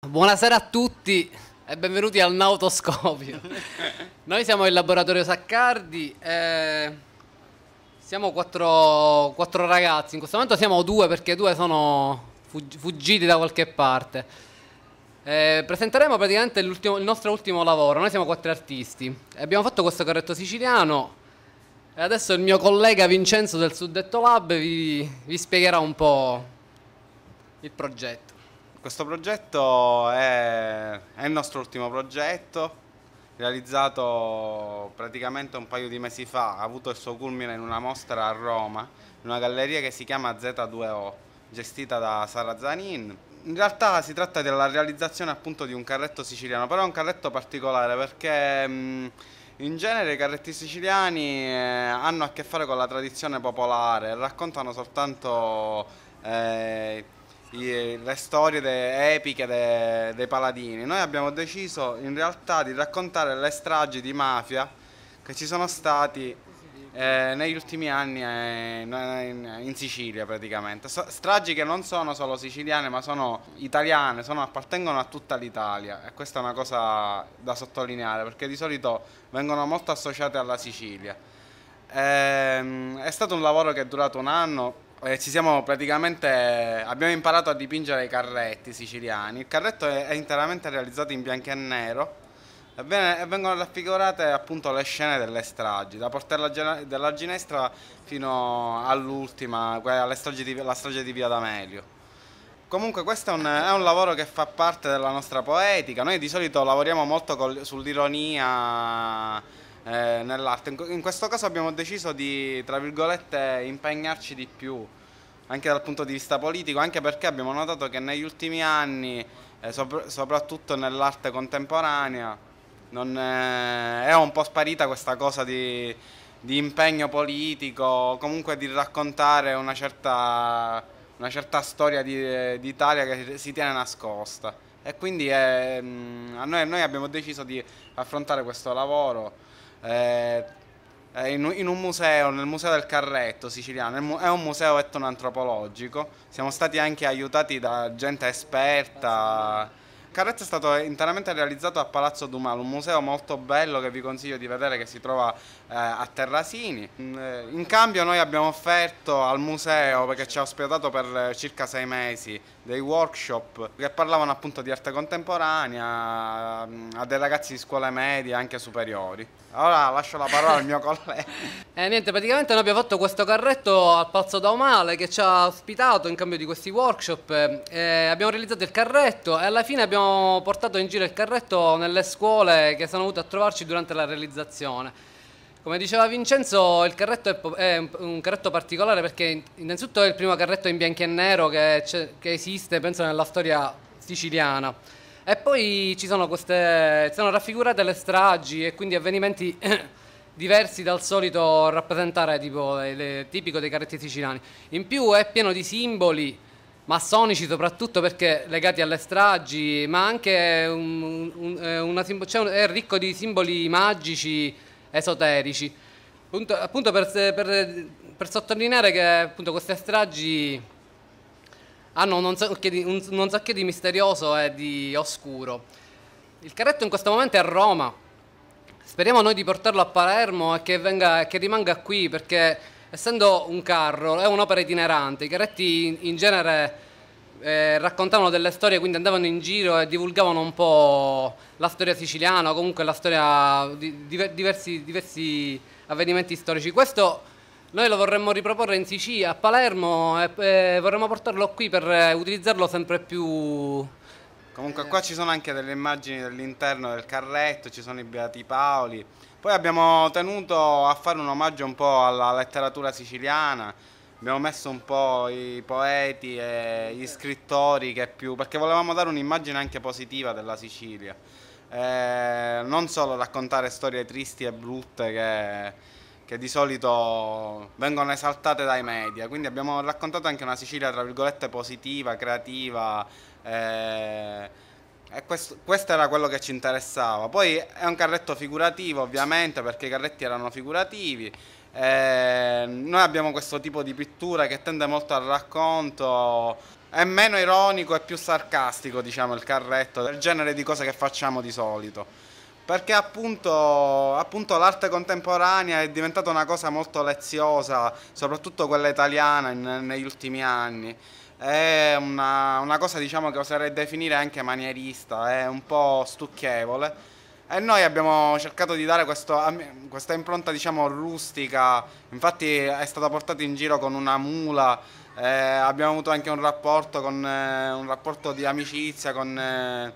Buonasera a tutti e benvenuti al Nautoscopio. Noi siamo il laboratorio Saccardi e siamo quattro ragazzi. In questo momento siamo due perché due sono fuggiti da qualche parte. Presenteremo praticamente il nostro ultimo lavoro. Noi siamo quattro artisti e abbiamo fatto questo carretto siciliano e adesso il mio collega Vincenzo del Suddetto Lab vi spiegherà un po' il progetto. Questo progetto è il nostro ultimo progetto, realizzato praticamente un paio di mesi fa, ha avuto il suo culmine in una mostra a Roma, in una galleria che si chiama Z2O, gestita da Sara Zanin. In realtà si tratta della realizzazione appunto di un carretto siciliano, però è un carretto particolare perché in genere i carretti siciliani hanno a che fare con la tradizione popolare, raccontano soltanto le storie epiche dei paladini. Noi abbiamo deciso in realtà di raccontare le stragi di mafia che ci sono stati negli ultimi anni in Sicilia praticamente. Stragi che non sono solo siciliane ma sono italiane, appartengono a tutta l'Italia e questa è una cosa da sottolineare perché di solito vengono molto associate alla Sicilia. È stato un lavoro che è durato un anno. Abbiamo imparato a dipingere i carretti siciliani. Il carretto è interamente realizzato in bianco e nero e vengono raffigurate appunto le scene delle stragi, da Portella della Ginestra fino all'ultima, la strage di Via D'Amelio. Comunque questo è un lavoro che fa parte della nostra poetica. Noi di solito lavoriamo molto sull'ironia nell'arte. In questo caso abbiamo deciso di, tra virgolette, impegnarci di più, anche dal punto di vista politico, anche perché abbiamo notato che negli ultimi anni, soprattutto nell'arte contemporanea, è un po' sparita questa cosa di impegno politico, comunque di raccontare una certa storia d'Italia che si tiene nascosta. E quindi noi abbiamo deciso di affrontare questo lavoro in un museo, nel Museo del Carretto siciliano. È un museo etnoantropologico, siamo stati anche aiutati da gente esperta. Il carretto è stato interamente realizzato a Palazzo Dumal, un museo molto bello che vi consiglio di vedere, che si trova a Terrasini. In cambio noi abbiamo offerto al museo, perché ci ha ospitato per circa 6 mesi, dei workshop che parlavano appunto di arte contemporanea a dei ragazzi di scuole medie e anche superiori. Ora lascio la parola al mio collega. Niente, praticamente noi abbiamo fatto questo carretto al Palazzo Daumale che ci ha ospitato in cambio di questi workshop. Abbiamo realizzato il carretto e alla fine abbiamo portato in giro il carretto nelle scuole che sono venute a trovarci durante la realizzazione. Come diceva Vincenzo, il carretto è un carretto particolare perché innanzitutto è il primo carretto in bianco e nero che esiste, penso, nella storia siciliana. E poi sono raffigurate le stragi e quindi avvenimenti diversi dal solito rappresentare tipico dei carretti siciliani. In più è pieno di simboli massonici, soprattutto perché legati alle stragi, ma anche è ricco di simboli magici esoterici. Appunto per sottolineare che appunto queste stragi hanno un sacco di misterioso e di oscuro. Il carretto in questo momento è a Roma. Speriamo noi di portarlo a Palermo e che rimanga qui, perché essendo un carro è un'opera itinerante. I carretti in genere raccontavano delle storie, quindi andavano in giro e divulgavano un po' la storia siciliana o comunque la storia di diversi avvenimenti storici. Questo noi lo vorremmo riproporre in Sicilia, a Palermo, e vorremmo portarlo qui per utilizzarlo sempre più. Comunque qua ci sono anche delle immagini dell'interno del carretto, ci sono i Beati Paoli. Poi abbiamo tenuto a fare un omaggio un po' alla letteratura siciliana. Abbiamo messo un po' i poeti e gli scrittori perché volevamo dare un'immagine anche positiva della Sicilia. Non solo raccontare storie tristi e brutte che di solito vengono esaltate dai media. Quindi abbiamo raccontato anche una Sicilia tra virgolette positiva, creativa. E questo era quello che ci interessava. Poi è un carretto figurativo, ovviamente, perché i carretti erano figurativi. Noi abbiamo questo tipo di pittura che tende molto al racconto, è meno ironico e più sarcastico, diciamo, il carretto, del genere di cose che facciamo di solito. Perché appunto l'arte contemporanea è diventata una cosa molto leziosa, soprattutto quella italiana negli ultimi anni. È una cosa, diciamo, che oserei definire anche manierista, è un po' stucchevole. E noi abbiamo cercato di dare questa impronta, diciamo, rustica. Infatti è stata portata in giro con una mula, abbiamo avuto anche un rapporto, un rapporto di amicizia con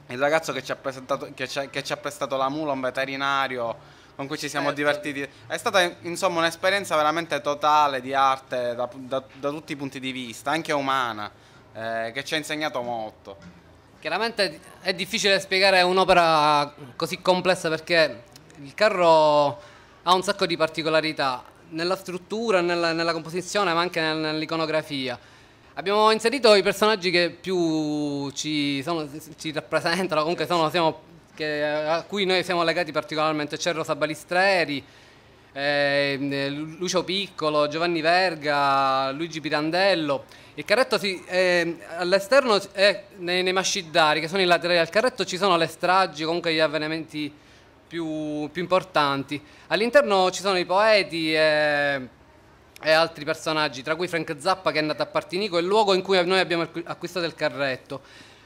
il ragazzo che ci ha presentato, che ci ha prestato la mula, un veterinario con cui ci siamo divertiti. È stata insomma un'esperienza veramente totale di arte da tutti i punti di vista, anche umana, che ci ha insegnato molto. Chiaramente è difficile spiegare un'opera così complessa perché il carro ha un sacco di particolarità nella struttura, nella composizione, ma anche nell'iconografia. Abbiamo inserito i personaggi che più ci rappresentano, comunque a cui noi siamo legati particolarmente. C'è Rosa Balistreri, Lucio Piccolo, Giovanni Verga, Luigi Pirandello. Il carretto all'esterno nei mascidari, che sono i laterali al carretto, ci sono le stragi, comunque gli avvenimenti più importanti. All'interno ci sono i poeti e altri personaggi, tra cui Frank Zappa, che è andato a Partinico, il luogo in cui noi abbiamo acquistato il carretto.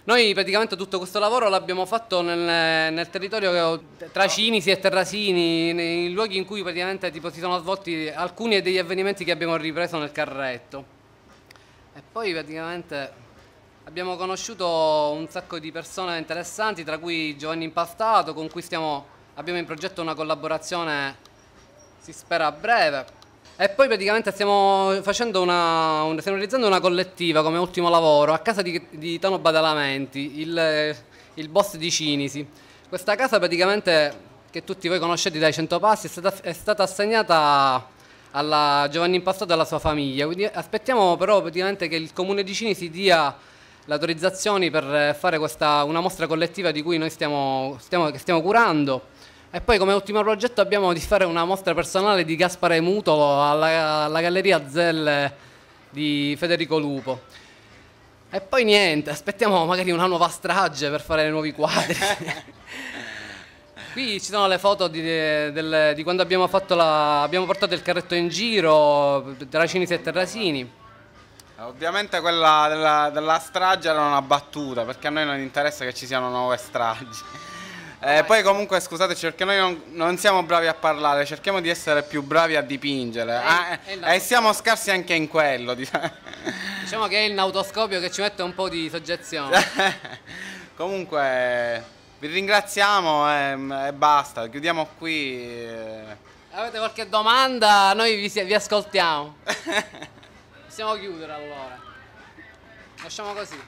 Noi praticamente tutto questo lavoro l'abbiamo fatto nel territorio tra Cinisi e Terrasini, nei luoghi in cui praticamente si sono svolti alcuni degli avvenimenti che abbiamo ripreso nel carretto. E poi praticamente abbiamo conosciuto un sacco di persone interessanti, tra cui Giovanni Impastato, con cui abbiamo in progetto una collaborazione, si spera a breve. E poi praticamente stiamo realizzando una collettiva come ultimo lavoro a casa di Tano Badalamenti, il boss di Cinisi. Questa casa praticamente, che tutti voi conoscete dai 100 Passi, è stata assegnata alla Giovanni Impastato e alla sua famiglia. Quindi aspettiamo però praticamente che il comune di Cinisi dia le autorizzazioni per fare una mostra collettiva di cui noi stiamo curando. E poi come ultimo progetto abbiamo di fare una mostra personale di Gaspare Mutolo alla Galleria Zelle di Federico Lupo. E poi niente, aspettiamo magari una nuova strage per fare nuovi quadri. Qui ci sono le foto di quando abbiamo portato il carretto in giro tra Cinisi e Terrasini. Ovviamente quella della strage era una battuta, perché a noi non interessa che ci siano nuove stragi. Poi comunque scusateci perché noi non siamo bravi a parlare, cerchiamo di essere più bravi a dipingere e siamo scarsi anche in quello. Diciamo che è il nautoscopio che ci mette un po' di soggezione. Comunque vi ringraziamo e basta, chiudiamo qui. Avete qualche domanda? Noi vi ascoltiamo. Possiamo chiudere allora. Lasciamo così.